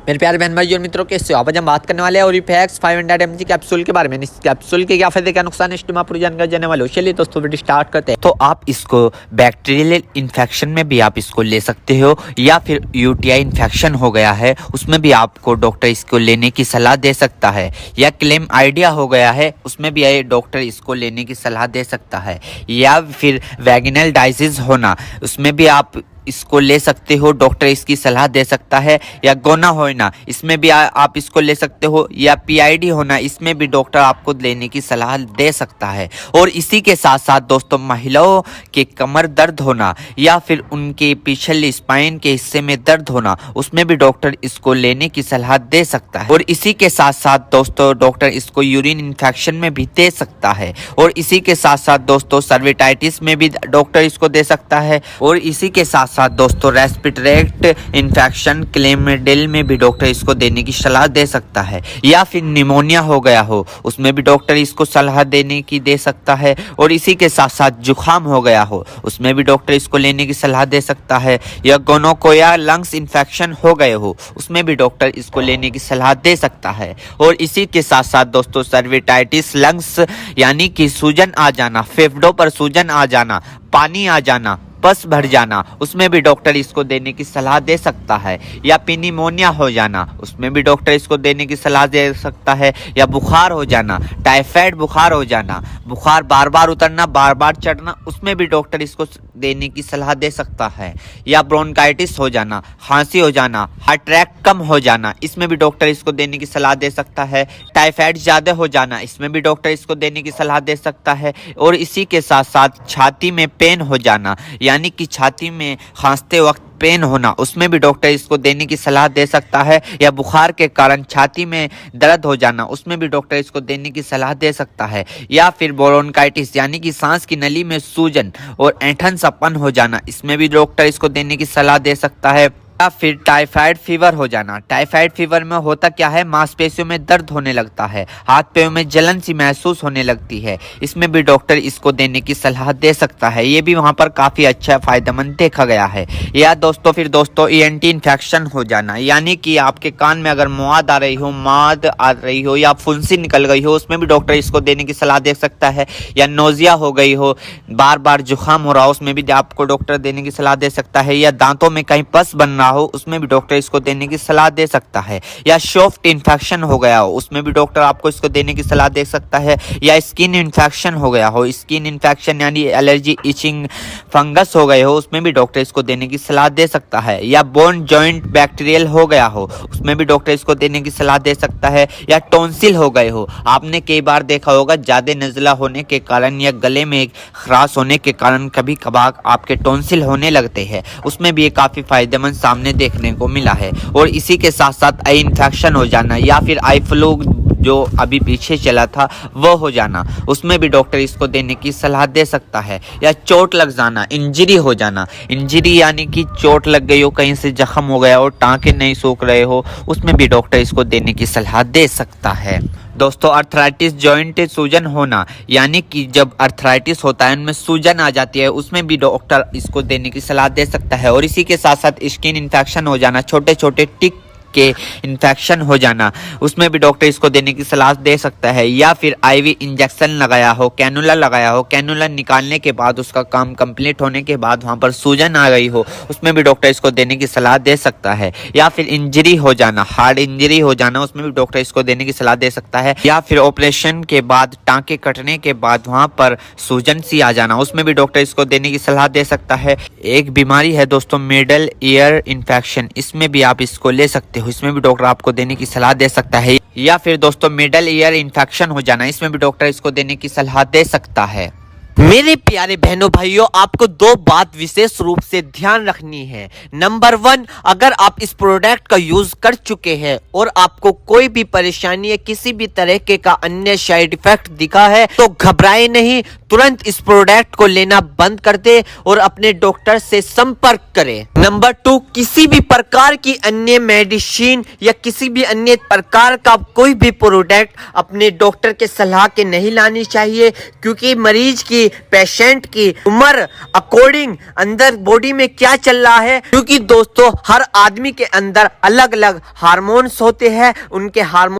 मेरे प्यारे बहन भाई और मित्रों, कैसे हो आप? आज हम बात करने वाले हैं ओरिफैक्स 500 mg कैप्सूल के बारे में। इस कैप्सूल के क्या फायदे क्या नुकसान है, इस में पूरी जानकारी जानने वाले हो। चलिए दोस्तों वीडियो स्टार्ट करते हैं। तो आप इसको बैक्टीरियल इन्फेक्शन में भी आप इसको ले सकते हो, या फिर यूटीआई इन्फेक्शन हो गया है उसमें भी आपको डॉक्टर इसको लेने की सलाह दे सकता है, या क्लेम आइडिया हो गया है उसमें भी डॉक्टर इसको लेने की सलाह दे सकता है, या फिर वैगिनल डायसिस होना उसमें भी आप इसको ले सकते हो, डॉक्टर इसकी सलाह दे सकता है, या गोना होना इसमें भी आप इसको ले सकते हो, या पीआईडी होना इसमें भी डॉक्टर आपको लेने की सलाह दे सकता है। और इसी के साथ साथ दोस्तों महिलाओं के कमर दर्द होना या फिर उनके पिछले स्पाइन के हिस्से में दर्द होना उसमें भी डॉक्टर इसको लेने की सलाह दे सकता है। और इसी के साथ साथ दोस्तों डॉक्टर इसको यूरिन इन्फेक्शन में भी दे सकता है। और इसी के साथ साथ दोस्तों सर्विटाइटिस में भी डॉक्टर इसको दे सकता है। और इसी के साथ दोस्तों रेस्पिरेटरी इन्फेक्शन क्लेमिडियल में भी डॉक्टर इसको देने की सलाह दे सकता है, या फिर निमोनिया हो गया हो उसमें भी डॉक्टर इसको सलाह देने की दे सकता है। और इसी के साथ साथ जुकाम हो गया हो उसमें भी डॉक्टर इसको लेने की सलाह दे सकता है, या गोनोकोया लंग्स इन्फेक्शन हो गए हो उसमें भी डॉक्टर इसको लेने की सलाह दे सकता है। और इसी के साथ साथ दोस्तों सर्विटाइटिस लंग्स यानी कि सूजन आ जाना, फेफड़ों पर सूजन आ जाना, पानी आ जाना, पस भर जाना उसमें भी डॉक्टर इसको देने की सलाह दे सकता है, या निमोनिया हो जाना उसमें भी डॉक्टर इसको देने की सलाह दे सकता है, या बुखार हो जाना, टाइफाइड बुखार हो जाना, बुखार बार बार उतरना बार बार चढ़ना उसमें भी डॉक्टर इसको देने की सलाह दे सकता है, या ब्रोंकाइटिस हो जाना, खांसी हो जाना, हार्ट अटैक कम हो जाना इसमें भी डॉक्टर इसको देने की सलाह दे सकता है, टाइफाइड ज़्यादा हो जाना इसमें भी डॉक्टर इसको देने की सलाह दे सकता है। और इसी के साथ साथ छाती में पेन हो जाना यानी कि छाती में खांसते वक्त पेन होना उसमें भी डॉक्टर इसको देने की सलाह दे सकता है, या बुखार के कारण छाती में दर्द हो जाना उसमें भी डॉक्टर इसको देने की सलाह दे सकता है, या फिर ब्रोंकाइटिस यानी कि सांस की नली में सूजन और ऐंठन सपन हो जाना इसमें भी डॉक्टर इसको देने की सलाह दे सकता है, या फिर टाइफाइड फीवर हो जाना। टाइफाइड फीवर में होता क्या है, मांसपेशियों में दर्द होने लगता है, हाथ पैरों में जलन सी महसूस होने लगती है, इसमें भी डॉक्टर इसको देने की सलाह दे सकता है। ये भी वहां पर काफी अच्छा फायदेमंद देखा गया है। या दोस्तों फिर दोस्तों ईएनटी इन्फेक्शन हो जाना यानी कि आपके कान में अगर माद आ रही हो या फुंसी निकल गई हो उसमें भी डॉक्टर इसको देने की सलाह दे सकता है, या नोजिया हो गई हो, बार बार जुकाम हो रहा हो उसमें भी आपको डॉक्टर देने की सलाह दे सकता है, या दांतों में कहीं पस बन रहा हो उसमें भी डॉक्टर इसको देने की सलाह दे सकता है, या सॉफ्ट इन्फेक्शन हो गया हो उसमें भी डॉक्टर आपको इसको देने की सलाह दे सकता है, या स्किन इन्फेक्शन हो गया हो, स्किन इन्फेक्शन यानी एलर्जी इचिंग फंगस हो गए हो उसमें भी डॉक्टर इसको देने की सलाह दे सकता है, या बोन जॉइंट बैक्टीरियल हो गया हो उसमें भी डॉक्टर इसको देने की सलाह दे सकता है, या टॉन्सिल हो गए हो। आपने कई बार देखा होगा ज्यादा नज़ला होने के कारण या गले में खराश होने के कारण कभी कभार आपके टॉन्सिल होने लगते हैं उसमें भी ये काफी फायदेमंद सामने देखने को मिला है। और इसी के साथ साथ आई इन्फेक्शन हो जाना या फिर आई फ्लू जो अभी पीछे चला था वो हो जाना उसमें भी डॉक्टर इसको देने की सलाह दे सकता है, या चोट लग जाना, इंजरी हो जाना, इंजरी यानी कि चोट लग गई हो, कहीं से जख्म हो गया हो, टांके नहीं सूख रहे हो उसमें भी डॉक्टर इसको देने की सलाह दे सकता है। दोस्तों अर्थराइटिस जॉइंट सूजन होना यानी कि जब अर्थराइटिस होता है उनमें सूजन आ जाती है उसमें भी डॉक्टर इसको देने की सलाह दे सकता है। और इसी के साथ साथ स्किन इन्फेक्शन हो जाना, छोटे छोटे टिक के इन्फेक्शन हो जाना उसमें भी डॉक्टर इसको देने की सलाह दे सकता है, या फिर आईवी इंजेक्शन लगाया हो, कैनुला लगाया हो, कैनुला निकालने के बाद उसका काम कंप्लीट होने के बाद वहां पर सूजन आ गई हो उसमें भी डॉक्टर इसको देने की सलाह दे सकता है, या फिर इंजरी हो जाना, हार्ड इंजरी हो जाना उसमें भी डॉक्टर इसको देने की सलाह दे सकता है, या फिर ऑपरेशन के बाद टांके कटने के बाद वहां पर सूजन सी आ जाना उसमें भी डॉक्टर इसको देने की सलाह दे सकता है। एक बीमारी है दोस्तों मिडल ईयर इन्फेक्शन, इसमें भी आप इसको ले सकते हो, इसमें भी डॉक्टर आपको देने की सलाह दे सकता है, या फिर दोस्तों मिडल ईयर इन्फेक्शन हो जाना इसमें भी डॉक्टर इसको देने की सलाह दे सकता है। मेरे प्यारे बहनों भाइयों, आपको दो बात विशेष रूप से ध्यान रखनी है। नंबर 1, अगर आप इस प्रोडक्ट का यूज कर चुके हैं और आपको कोई भी परेशानी या किसी भी तरह के का अन्य साइड इफेक्ट दिखा है तो घबराए नहीं, तुरंत इस प्रोडक्ट को लेना बंद कर दे और अपने डॉक्टर से संपर्क करें। नंबर 2, किसी भी प्रकार की अन्य मेडिसिन या किसी भी अन्य प्रकार का कोई भी प्रोडक्ट अपने डॉक्टर के सलाह के नहीं लानी चाहिए, क्योंकि मरीज की, पेशेंट की उम्र अकॉर्डिंग अंदर बॉडी में क्या चल रहा है, क्योंकि दोस्तों हर आदमी के अंदर अलग अलग हार्मोन्स होते हैं, उनके हार्मोन